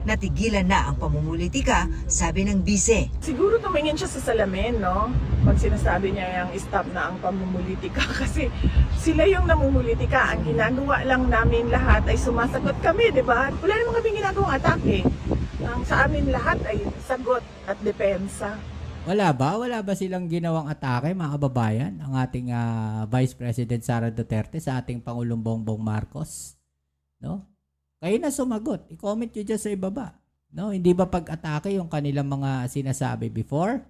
Natigilan na ang pamumulitika, sabi ng bise. Siguro tumingin siya sa salamin, no? Pag sinasabi niya yung stop na ang pamumulitika kasi sila yung namumulitika. Ang ginagawa lang namin lahat ay sumasagot kami, di ba? Wala naman kami ginagawang atake. Ang sa amin lahat ay sagot at depensa. Wala ba silang ginawang atake, mga kababayan, ang ating Vice President Sara Duterte sa ating Pangulong Bongbong Marcos? No? Kayo na sumagot. I-comment nyo dyan sa ibaba. No? Hindi ba pag-atake yung kanilang mga sinasabi before?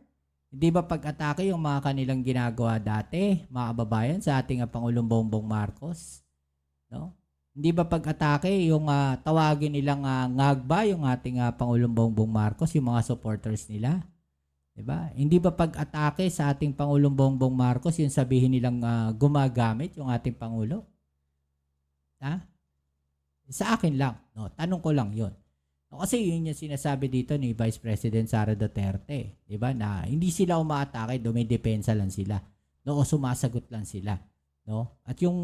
Hindi ba pag-atake yung mga kanilang ginagawa dati, mga kababayan, sa ating Pangulong Bongbong Marcos? No? Hindi ba pag-atake yung tawagin nilang ngagba yung ating Pangulong Bongbong Marcos, yung mga supporters nila? Diba? Hindi ba pag-atake sa ating Pangulong Bongbong Marcos yung sabihin nilang gumagamit yung ating Pangulo? Ha? Sa akin lang, no? Tanong ko lang yun. No, kasi yun yung sinasabi dito ni Vice President Sara Duterte. Diba? Na hindi sila umaatake, dumidepensa lang sila. No? O sumasagot lang sila. No? At yung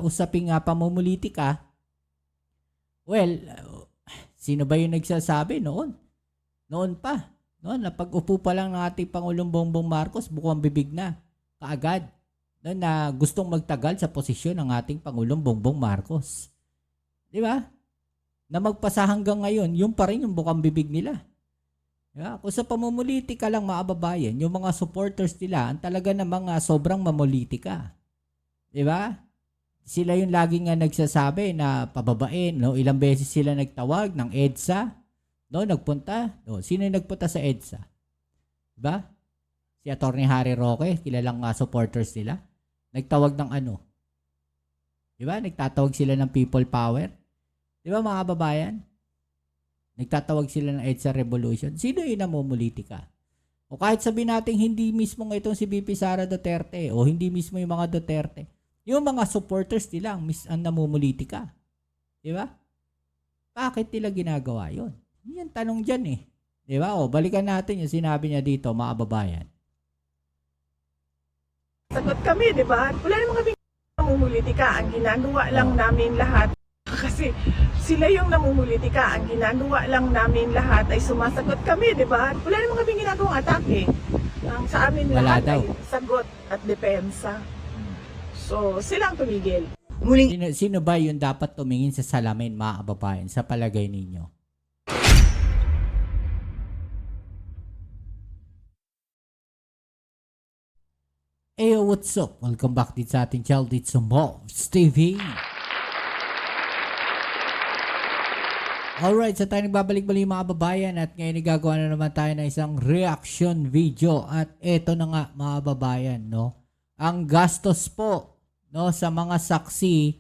usaping pamumulitika, well, sino ba yung nagsasabi noon? Noon pa. No? Na pag-upo pa lang ng ating Pangulong Bongbong Marcos, bukang bibig na kaagad. No? Na gustong magtagal sa posisyon ng ating Pangulong Bongbong Marcos. Di ba? Na magpasa hanggang ngayon, yung pa rin yung bukang bibig nila. Diba? Kung sa pamumulitika lang, mga kababayan, yung mga supporters nila, ang talaga namang sobrang mamulitika. Di ba? Sila yung laging nagsasabi na pababain, no? Ilang beses sila nagtawag ng EDSA, no? Nagpunta. No? Sino yung nagpunta sa EDSA? Di ba? Si Atty. Harry Roque, kilalang supporters nila. Nagtawag ng ano? Di ba? Nagtatawag sila ng people power. Di ba, mga kababayan? Nagtatawag sila ng EDSA Revolution. Sino yung namumulitika? O kahit sabihin natin hindi mismo itong si VP Sara Duterte o hindi mismo yung mga Duterte. Yung mga supporters nila ang namumulitika. Di ba? Bakit nila ginagawa yun? Yan tanong dyan eh. Di ba? O, balikan natin yung sinabi niya dito, mga kababayan. Sagot kami, di ba? Wala naman kami namumulitika. Ang ginagawa lang namin lahat kasi sila yung namumulitika. Ang ginagawa lang namin lahat ay sumasagot kami, di ba? Wala naman kami ginagawang atake. Ang sa amin lahat ay sagot at depensa. So, silang tumigil. Sino ba yung dapat tumingin sa salamin, mga kababayan, sa palagay ninyo? Hey, what's up? Welcome back dito sa ating channel dito sa Mobs TV. Alright, so tayo nagbabalik-balik mga kababayan at ngayon gagawa na naman tayo ng isang reaction video at eto na nga mga kababayan, no? Ang gastos po, no, sa mga saksi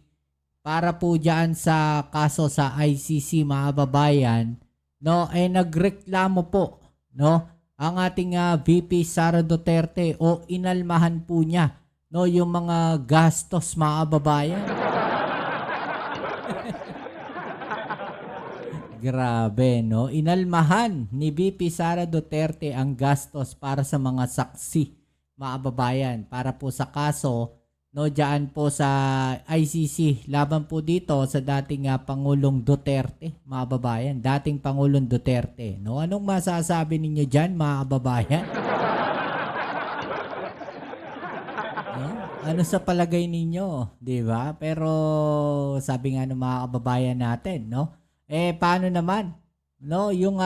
para po diyan sa kaso sa ICC mga kababayan, no, ay nagreklamo po, no, ang ating VP Sara Duterte o inalmahan po niya, no, yung mga gastos mga kababayan. Grabe, no? Inalmahan ni VP Sara Duterte ang gastos para sa mga saksi, mga kababayan, para po sa kaso, no, diyan po sa ICC, laban po dito sa dating Pangulong Duterte, mga kababayan, dating Pangulong Duterte, no? Anong masasabi ninyo diyan, mga kababayan? No? Ano sa palagay ninyo, 'di ba? Pero sabi nga ng mga kababayan natin, no? Paano naman, no, yung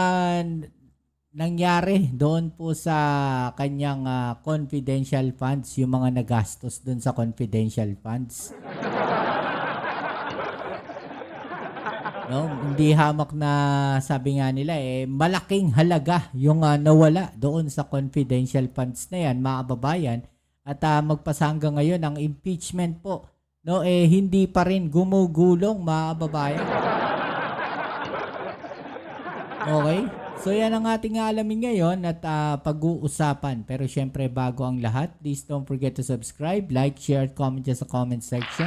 nangyari doon po sa kanyang confidential funds, yung mga nagastos doon sa confidential funds. No, hindi hamak na sabi nga nila malaking halaga yung nawala doon sa confidential funds na yan, mga kababayan. At magpasa hanggang ngayon ang impeachment po, no, hindi pa rin gumugulong, mga kababayan. Okay? So yan ang ating alamin ngayon at pag-uusapan. Pero syempre bago ang lahat, please don't forget to subscribe, like, share, at comment dyan sa comment section.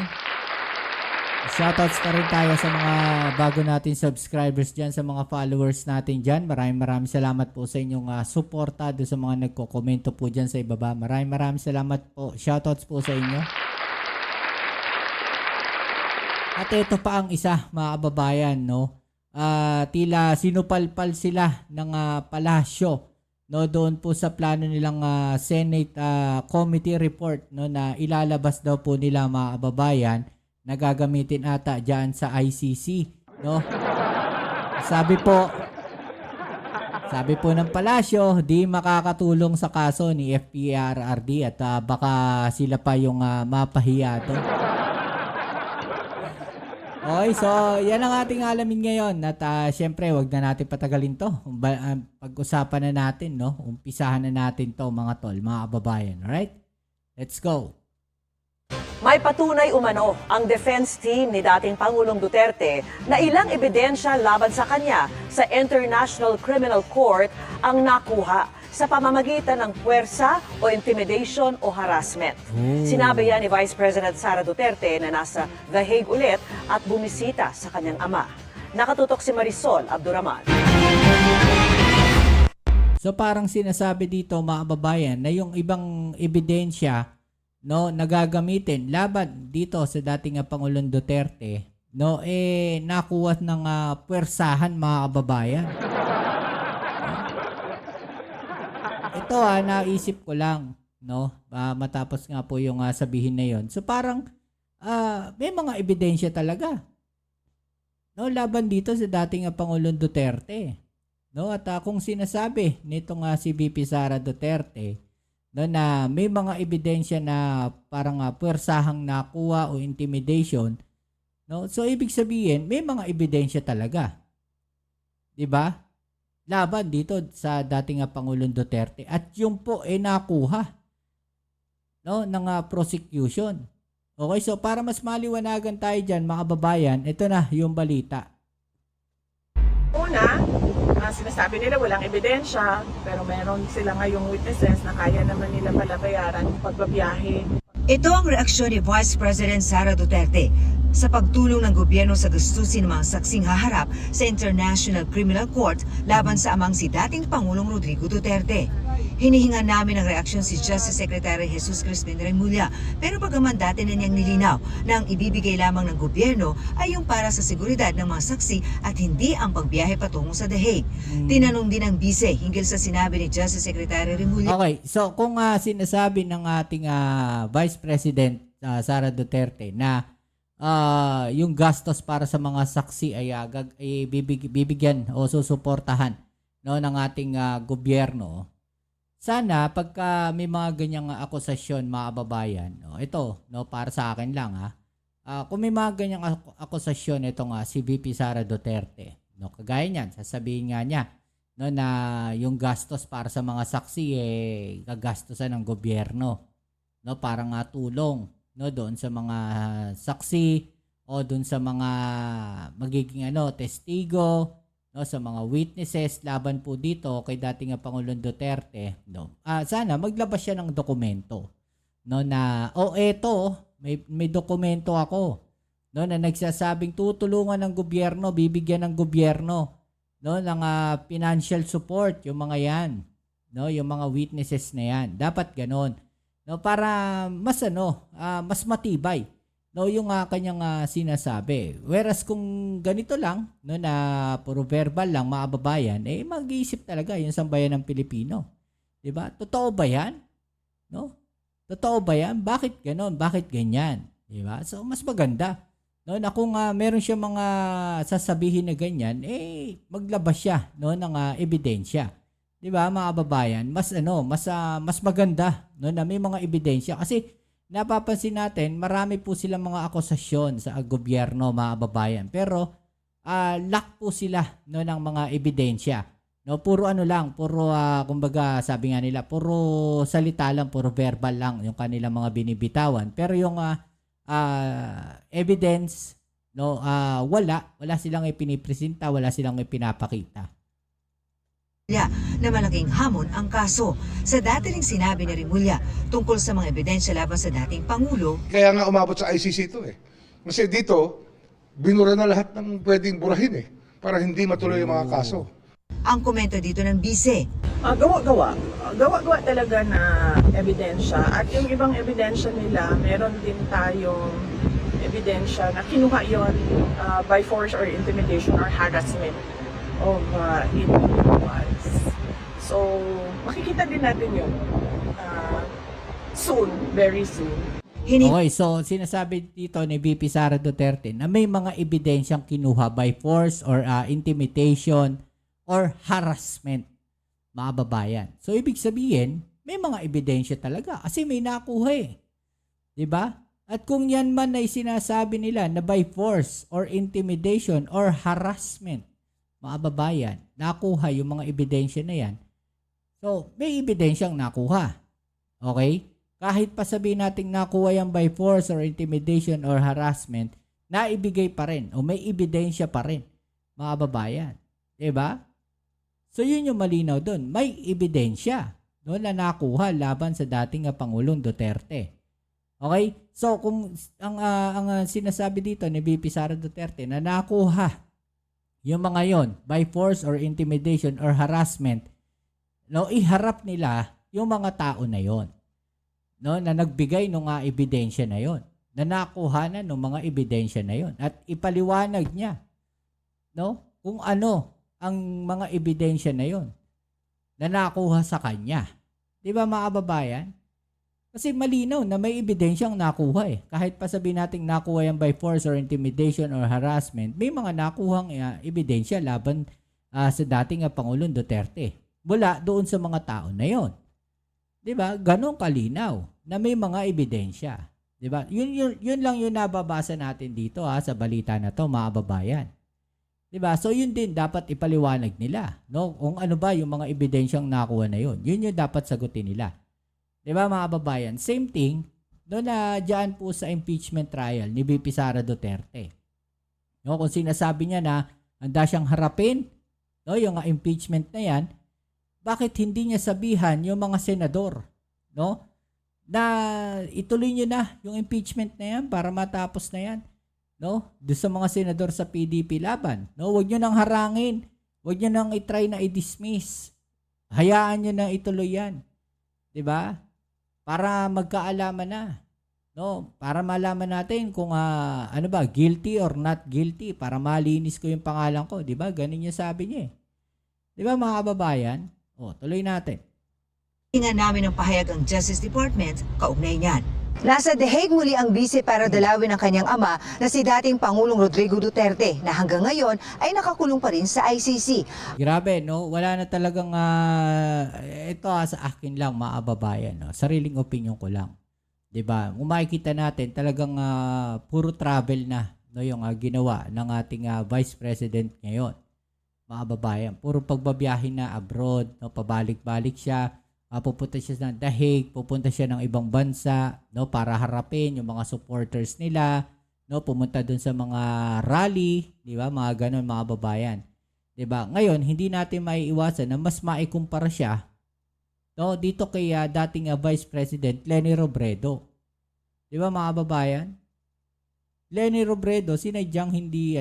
Shoutouts na rin tayo sa mga bago natin subscribers dyan, sa mga followers natin dyan. Maraming salamat po sa inyong suporta doon sa mga nagko-komento po dyan sa ibaba. Maraming salamat po. Shoutouts po sa inyo. At ito pa ang isa, mga kababayan, no? tila sinupalpal sila ng palasyo, no, doon po sa plano nilang Senate committee report, no, na ilalabas daw po nila mga kababayan na gagamitin ata diyan sa ICC, no. Sabi po ng palasyo, di makakatulong sa kaso ni FPRRD at baka sila pa yung mapahiya to. Okay, so yan ang ating alamin ngayon at syempre wag na natin patagalin to. Pag-usapan na natin, no? Umpisahan na natin to mga tol, mga kababayan. Alright? Let's go. May patunay umano ang defense team ni dating Pangulong Duterte na ilang ebidensya laban sa kanya sa International Criminal Court ang nakuha sa pamamagitan ng puwersa o intimidation o harassment. Sinabi yan ni Vice President Sara Duterte na nasa The Hague ulit at bumisita sa kanyang ama. Nakatutok si Marisol Abduraman. So parang sinasabi dito mga kababayan na yung ibang ebidensya, no, nagagamitin laban dito sa dating Pangulong Duterte, no, nakuha ng puwersahan mga kababayan. Ito naisip ko lang, no, matapos nga po yung sabihin na yon. So parang may mga ebidensya talaga, no, laban dito sa dating Pangulong Duterte, no, at kung sinasabi nitong si VP Sara Duterte, no, na may mga ebidensya na parang puwersahang nakuha o intimidation, no, so ibig sabihin may mga ebidensya talaga, 'di ba? Laban dito sa dating Pangulong Duterte at yung po nakuha, no, ng prosecution. Okay, so para mas maliwanagan tayo diyan mga kababayan, ito na yung balita. Una, sinasabi nila walang ebidensya, pero meron sila ngayong witnesses na kaya naman nila palabayaran yung pagbabiyahe. Ito ang reaksyon ni Vice President Sara Duterte sa pagtulong ng gobyerno sa gastusin ng mga saksing haharap sa International Criminal Court laban sa amang si dating Pangulong Rodrigo Duterte. Hinihinga namin ang reaksyon si Justice Secretary Jesus Crispin Remulla, pero bagaman dati na niyang nilinaw na ang ibibigay lamang ng gobyerno ay yung para sa seguridad ng mga saksi at hindi ang pagbiyahe patungo sa The Hague. Tinanong din ng bise hinggil sa sinabi ni Justice Secretary Remulla. Okay, so kung sinasabi ng ating Vice President Sara Duterte na yung gastos para sa mga saksi ay bibigyan o susuportahan, no, ng ating gobyerno. Sana pagka may mga ganyang akusasyon mga kababayan, no, ito, no, para sa akin lang kung may mga ganyang akusasyon itong si VP Sara Duterte, no, kagaya niyan, sasabihin nga niya, no, na yung gastos para sa mga saksi gagastusan ng gobyerno, no, parang tulong, no, doon sa mga saksi o doon sa mga magiging testigo, no, sa mga witnesses laban po dito kay dating Pangulong Duterte, no. Sana maglabas siya ng dokumento, no, na eto may dokumento ako, no, na nagsasabing tutulungan ng gobyerno, bibigyan ng gobyerno, no, ng financial support yung mga yan, no, yung mga witnesses na yan. Dapat ganon, no, para mas mas matibay, no, yung kanyang sinasabi. Whereas kung ganito lang, no, na puro verbal lang mga kababayan, mag-iisip talaga yung sambayan ng Pilipino. 'Di ba? Totoo ba 'yan? No? Totoo ba 'yan? Bakit ganon? Bakit ganyan? 'Di ba? So mas maganda, no, na kung meron siya mga sasabihin na ganyan, maglabas siya, no, ng ebidensya. 'Di ba, mga kababayan? Mas maganda, no, na may mga ebidensya kasi napapansin natin, marami po silang mga akusasyon sa gobyerno, mga kababayan. Pero lack po sila, no, ng mga ebidensya. No, puro puro kumbaga sabi nga nila, puro salita lang, puro verbal lang yung kanilang mga binibitawan. Pero yung evidence, no, wala silang ipinipresenta, wala silang ipinapakita. Na malaking hamon ang kaso. Sa dati ring sinabi ni Remulla tungkol sa mga ebidensya laban sa dating Pangulo. Kaya nga umabot sa ICC ito Kasi dito, binura na lahat ng pwedeng burahin para hindi matuloy yung mga kaso. Ang komento dito ng bise. Gawa-gawa talaga na ebidensya. At yung ibang ebidensya nila, meron din tayong ebidensya na kinuha yon by force or intimidation or harassment of individuals. So, makikita din natin yun soon, very soon. Okay, so sinasabi dito ni VP Sara Duterte na may mga ebidensyang kinuha by force or intimidation or harassment, mga babayan. So ibig sabihin, may mga ebidensya talaga kasi may nakuha eh. 'Di ba? At kung yan man ay sinasabi nila na by force or intimidation or harassment, mga babayan, nakuha yung mga ebidensya na yan. So, may ebidensyang nakuha. Okay? Kahit pa sabihin natin nakuha yan by force or intimidation or harassment, naibigay pa rin o may ebidensya pa rin, mga babayan. Diba? So, yun yung malinaw doon. May ebidensya doon na nakuha laban sa dating Pangulong Duterte. Okay? So, kung ang sinasabi dito ni VP Sara Duterte na nakuha yung mga yon by force or intimidation or harassment, no, iharap nila yung mga tao na yon, no, na nagbigay ng ebidensya na yon, na nakuha na ng mga ebidensya na yon, at ipaliwanag niya, no, kung ano ang mga ebidensya na yon na nakuha sa kanya. 'Di ba, mga kababayan? Kasi malinaw na may ebidensyang nakuha eh. Kahit pa sabihin natin nakuha yan by force or intimidation or harassment, may mga nakuhang ebidensya laban sa dating Pangulong Duterte. Mula doon sa mga tao na yon. 'Di ba? Ganong kalinaw na may mga ebidensya. 'Di ba? Yun lang yung nababasa natin dito sa balita na 'to, mga kababayan. 'Di ba? So yun din dapat ipaliwanag nila, no? Kung ano ba yung mga ebidensyang nakuha na yon. Yun yung dapat sagutin nila. 'Di ba, mga kababayan? Same thing doon na diyan po sa impeachment trial ni VP Sara Duterte. No, kung sinasabi niya na handa siyang harapin, no, yung impeachment na 'yan, bakit hindi niya sabihan yung mga senador, no, na ituloy niyo na yung impeachment na 'yan para matapos na 'yan, no? Doon sa mga senador sa PDP laban, no, wag niyo nang harangin, wag niyo nang i-try na i-dismiss. Hayaan niyo na ituloy 'yan. 'Di ba? Para magkaalaman na, no? Para malaman natin kung ano ba, guilty or not guilty, para malinis ko yung pangalan ko, 'di ba? Ganun yung sabi niya eh. 'Di ba, mga kababayan? Tuloy natin. Tingnan namin ang pahayag ang Justice Department kaugnay niyan. Nasa The Hague muli ang bise para dalawin ang kanyang ama na si dating Pangulong Rodrigo Duterte na hanggang ngayon ay nakakulong pa rin sa ICC. Grabe, no? Wala na talagang ito sa akin lang, mga kababayan, no? Sariling opinion ko lang. 'Di ba? Kung makikita natin talagang puro travel na, no, yung ginawa ng ating Vice President ngayon. Mga kababayan, puro pagbabiyahe na abroad, no, pabalik-balik siya. Pupunta siya ng The Hague, pupunta siya ng ibang bansa, no, para harapin yung mga supporters nila, no, pumunta dun sa mga rally, 'di ba? Mga ganun, mga babayan. 'Di ba? Ngayon, hindi natin maiiwasan na mas maikumpara siya, no, dito kay dating Vice President Leni Robredo. 'Di ba, mga babayan? Leni Robredo sinadyang hindi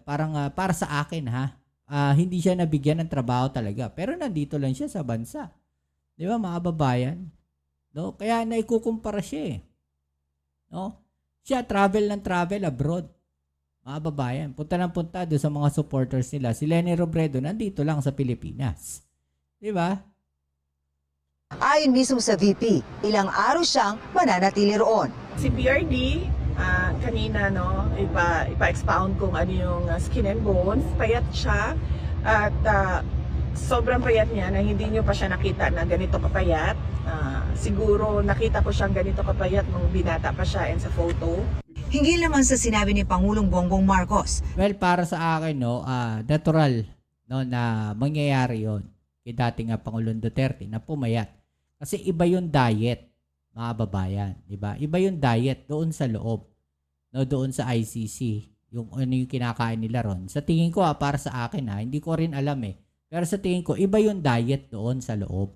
parang para sa akin hindi siya nabigyan ng trabaho talaga. Pero nandito lang siya sa bansa. 'Di ba, mga kababayan? No? Kaya naikukumpara siya eh. No? Siya travel abroad. Mga kababayan, punta doon sa mga supporters nila. Si Leni Robredo nandito lang sa Pilipinas. 'Di ba? Ayon mismo sa VP, ilang araw siyang mananatili roon. Si PRD, kanina, no, ipa-expound kung ano yung skin and bones. Payat siya at sobrang payat niya na hindi niyo pa siya nakita na ganito kapayat. Siguro nakita ko siyang ganito kapayat nung binata pa siya and sa photo. Hinggil naman sa sinabi ni Pangulong Bongbong Marcos. Well, para sa akin, no, natural, no, na mangyayari yon kay dating Pangulong Duterte na pumayat. Kasi iba yung diet, mga babayan, 'di ba? Iba yung diet doon sa loob, no, doon sa ICC, yung ano yung kinakain nila ron. Sa tingin ko para sa akin hindi ko rin alam eh. Pero sa tingin ko iba yung diet doon sa loob.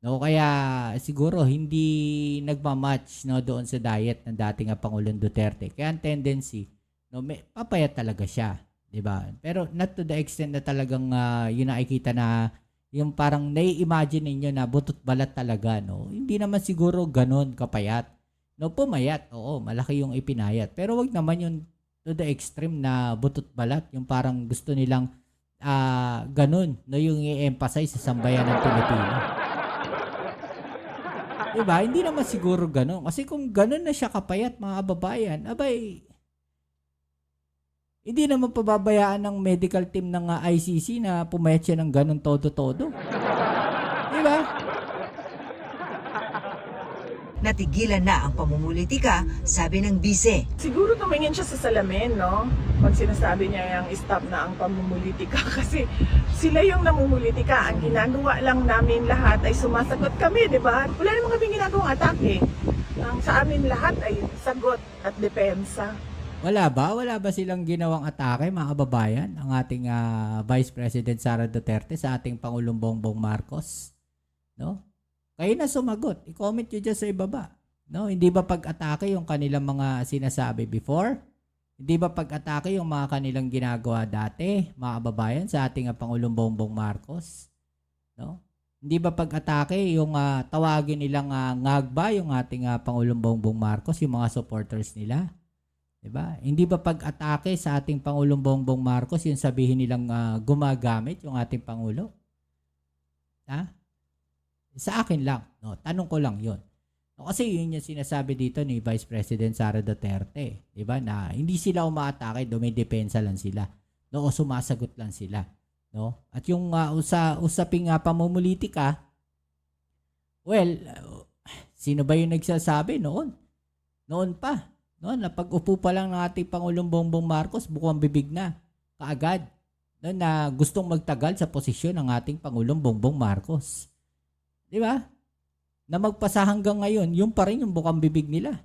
No, kaya siguro hindi nagma-match, no, doon sa diet ng dating Pangulong Duterte. Kaya ang tendency, no, papayat talaga siya, 'di ba? Pero not to the extent na talagang yun nakikita na yung parang nai-imagine ninyo na butot balat talaga, no? Hindi naman siguro ganun kapayat No, pumayat. Oo, malaki yung ipinayat. Pero wag naman yung to the extreme na butot balat. Yung parang gusto nilang ganun. No, yung i-emphasize sa sambayan ng Pilipino. Diba? Hindi naman siguro ganun. Kasi kung ganun na siya kapayat, mga kababayan, abay, hindi naman pababayaan ng medical team ng ICC na pumayat siya ng ganun todo-todo. Diba? Natigilan na ang pamumulitika, sabi ng bise. Siguro tumingin siya sa salamin, no? Pag sinasabi niya yung stop na ang pamumulitika kasi sila yung namumulitika. Ang ginagawa lang namin lahat ay sumasagot kami, di ba? Wala naman kami ginagawang atake. Ang sa amin lahat ay sagot at depensa. Wala ba silang ginawang atake, mga kababayan, ang ating Vice President Sara Duterte sa ating Pangulong Bongbong Marcos? No? Kayo na sumagot. I-comment nyo dyan sa ibaba. No? Hindi ba pag-atake yung kanilang mga sinasabi before? Hindi ba pag-atake yung mga kanilang ginagawa dati, mga kababayan, sa ating Pangulong Bongbong Marcos? No? Hindi ba pag-atake yung tawagin nilang ngagba yung ating Pangulong Bongbong Marcos, yung mga supporters nila? Diba? Hindi ba pag-atake sa ating Pangulong Bongbong Marcos yung sabihin nilang gumagamit yung ating Pangulo? Ha? Sa akin lang. No? Tanong ko lang yun. No, kasi yun yung sinasabi dito ni Vice President Sara Duterte. Diba? Na hindi sila umaatake, dumidepensa lang sila. No? O sumasagot lang sila. No? At yung usaping pamumulitika, well, sino ba yung nagsasabi noon? Noon pa. No, na pag-upo pa lang ng ating Pangulong Bongbong Marcos, bukang bibig na kaagad, no, na gustong magtagal sa posisyon ng ating Pangulong Bongbong Marcos. Di ba? Na magpasa hanggang ngayon, yung pa rin yung bukang bibig nila.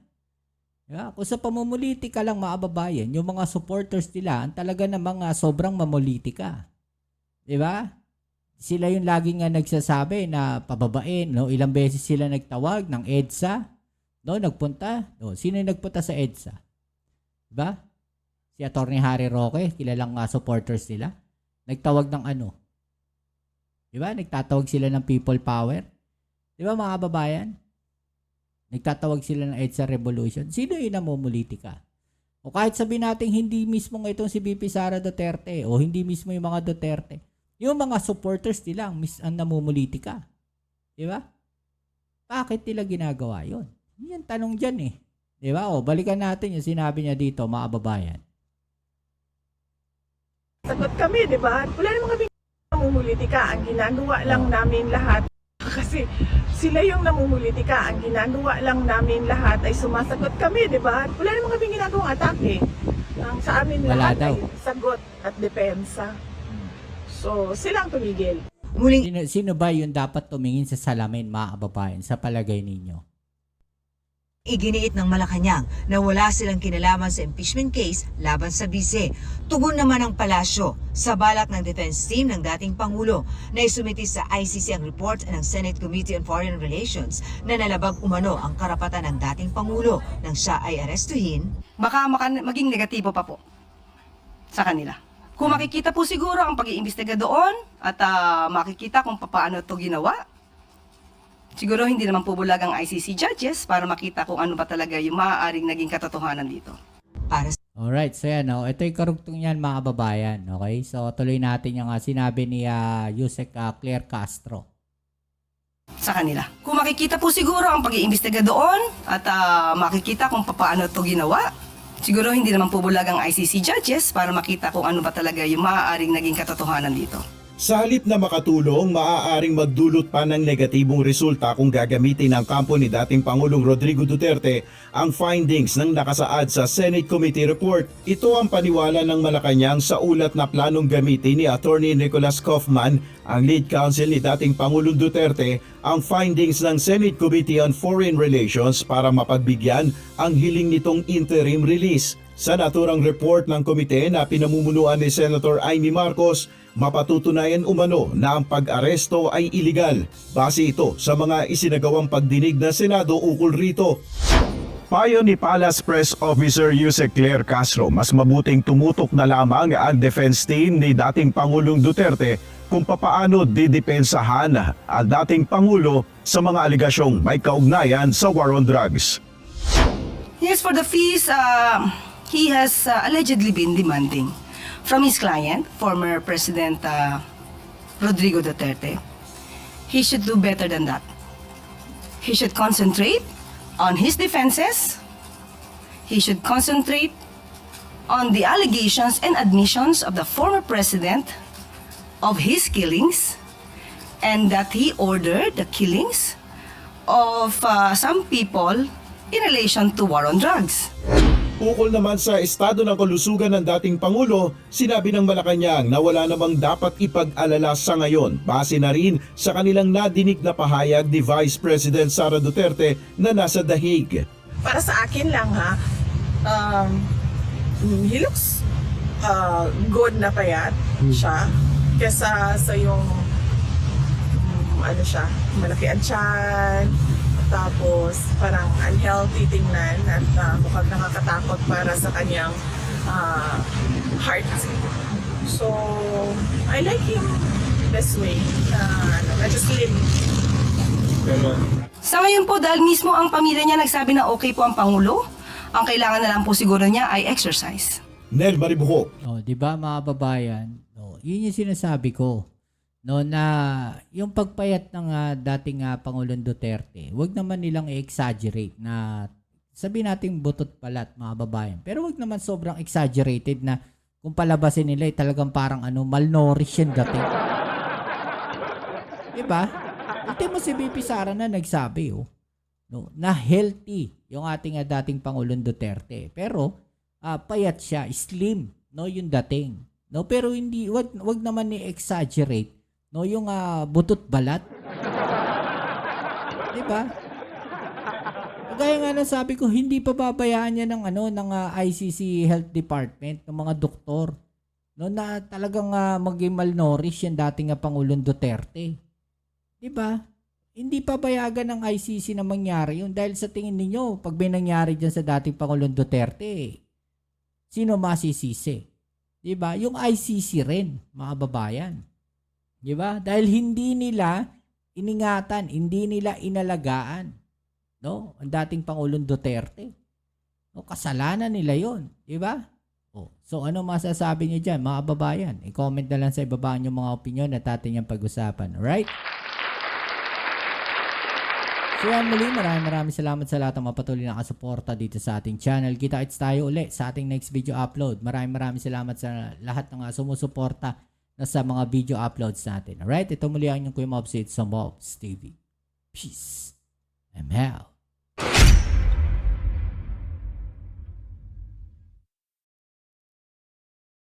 Diba? Kung sa pamumulitika lang, mga kababayan, yung mga supporters nila, ang talaga namang sobrang mamulitika. Di ba? Sila yung laging nagsasabi na pababain, no? Ilang beses sila nagtawag ng EDSA. No, nagpunta. No, sino yung nagpunta sa EDSA? Diba? Si Atty. Harry Roque, kilalang supporters nila. Nagtawag ng ano? Diba? Nagtatawag sila ng people power. Diba, mga kababayan? Nagtatawag sila ng EDSA Revolution. Sino yung namumulitika? O kahit sabihin natin hindi mismo nga itong si VP Sara Duterte o hindi mismo yung mga Duterte. Yung mga supporters nila ang namumulitika. Diba? Bakit nila ginagawa yun? Yan tanong dyan eh. Diba? O, balikan natin yung sinabi niya dito, mga kababayan. Sagot kami, di ba? Wala naman kami namumulitika. Ang ginagawa lang namin lahat kasi sila yung namumulitika. Ang ginagawa lang namin lahat ay sumasagot kami, di ba? Wala naman kami ginagawang atake. Ang sa amin Wala lahat daw. ay sagot at depensa. So, silang tumigil. Muling Sino ba yung dapat tumingin sa salamin, mga kababayan, sa palagay ninyo? iginiit ng Malacanang na wala silang kinalaman sa impeachment case laban sa bise. Tugon naman ng palasyo sa balak ng defense team ng dating Pangulo na isumiti sa ICC ang report ng Senate Committee on Foreign Relations na nalabag umano ang karapatan ng dating Pangulo nang siya ay arestuhin. Baka maging negatibo pa po sa kanila. Kung makikita po siguro ang pag-iimbestiga doon at makikita kung paano ito ginawa, siguro hindi naman po bulag ang ICC judges para makita kung ano ba talaga yung maaaring naging katotohanan dito. Para Alright, so yan, ito yung karugtong yan, mga kababayan. Okay, so tuloy natin yung sinabi ni Yusek Claire Castro. Sa kanila. Kung makikita po siguro ang pag-iimbestiga doon at makikita kung paano ito ginawa, siguro hindi naman po bulag ang ICC judges para makita kung ano ba talaga yung maaaring naging katotohanan dito. Sa halip na makatulong, maaaring magdulot pa ng negatibong resulta kung gagamitin ng kampo ni dating Pangulong Rodrigo Duterte ang findings ng nakasaad sa Senate Committee Report. Ito ang paniwala ng Malacanang sa ulat na planong gamitin ni Atty. Nicholas Kaufman, ang lead counsel ni dating Pangulong Duterte, ang findings ng Senate Committee on Foreign Relations para mapagbigyan ang hiling nitong interim release. Sa naturang report ng komite na pinamumunuan ni Senator Amy Marcos, mapatutunayan umano na ang pag-aresto ay iligal. Base ito sa mga isinagawang pagdinig ng Senado ukol rito. Payo ni Palace Press Officer Yusek Claire Castro, mas mabuting tumutok na lamang ang defense team ni dating Pangulong Duterte kung papaano didepensahan ang dating Pangulo sa mga aligasyong may kaugnayan sa war on drugs. Yes, for the fees, he has allegedly been demanding from his client, former President Rodrigo Duterte. He should do better than that. He should concentrate on his defenses. He should concentrate on the allegations and admissions of the former president of his killings, and that he ordered the killings of some people in relation to war on drugs. Ukol naman sa estado ng kalusugan ng dating Pangulo, sinabi ng Malacanang na wala namang dapat ipag-alala sa ngayon base na rin sa kanilang nadinig na pahayag ni Vice President Sara Duterte na nasa The Hague. Para sa akin lang ha, he looks good na payat siya kesa sa yung ano siya, malaki ang tiyan, tapos parang unhealthy tingnan at mukhang nakakatakot para sa kanyang heart. So, I like him this way, medyo slim. Sa ngayon po, dahil mismo ang pamilya niya nagsabi na okay po ang Pangulo, ang kailangan na lang po siguro niya ay exercise. Nel Maribuho. Oh, 'di ba mga babayan? No, 'yun yung sinasabi ko. No, na yung pagpayat ng dating Pangulong Duterte, wag naman nilang i-exaggerate na sabihin natin butot palat mga babayan. Pero wag naman sobrang exaggerated na kung palabasin nila talagang parang malnourished yung dating. 'Di ba? Ultimo si BP Sara na nagsabi no, na healthy yung ating dating Pangulong Duterte. Pero payat siya, slim, no, yung dating. No, pero hindi wag naman ni-exaggerate no yung butot balat. 'Di ba? Gaya nga ng sabi ko, hindi pa babayaan niya ng ng ICC Health Department ng mga doktor no na talagang maging malnourished yung dating Pangulong Duterte. 'Di ba? Hindi pa payagan ng ICC na mangyari yun dahil sa tingin ninyo, pag may nangyari dyan sa dating Pangulong Duterte, sino masisisi? 'Di ba? Yung ICC rin, mga babayan. 'Di ba? Dahil hindi nila iningatan, hindi nila inalagaan, no? Ang dating Pangulong Duterte. No, kasalanan nila 'yon, 'di ba? Oh, so ano masasabi niyo diyan, mga babayan? I-comment na lang sa ibaba niyo mga opinion at atin yung pag-usapan, alright? So yan muli, maraming salamat sa lahat ng mga patuloy na nakasuporta dito sa ating channel. Kita-kits tayo uli sa ating next video upload. Maraming salamat sa lahat ng sumusuporta na sa mga video uploads natin. Alright, ito muli ang inyong Kuya Mobs sa Mobs TV. Peace. I'm out.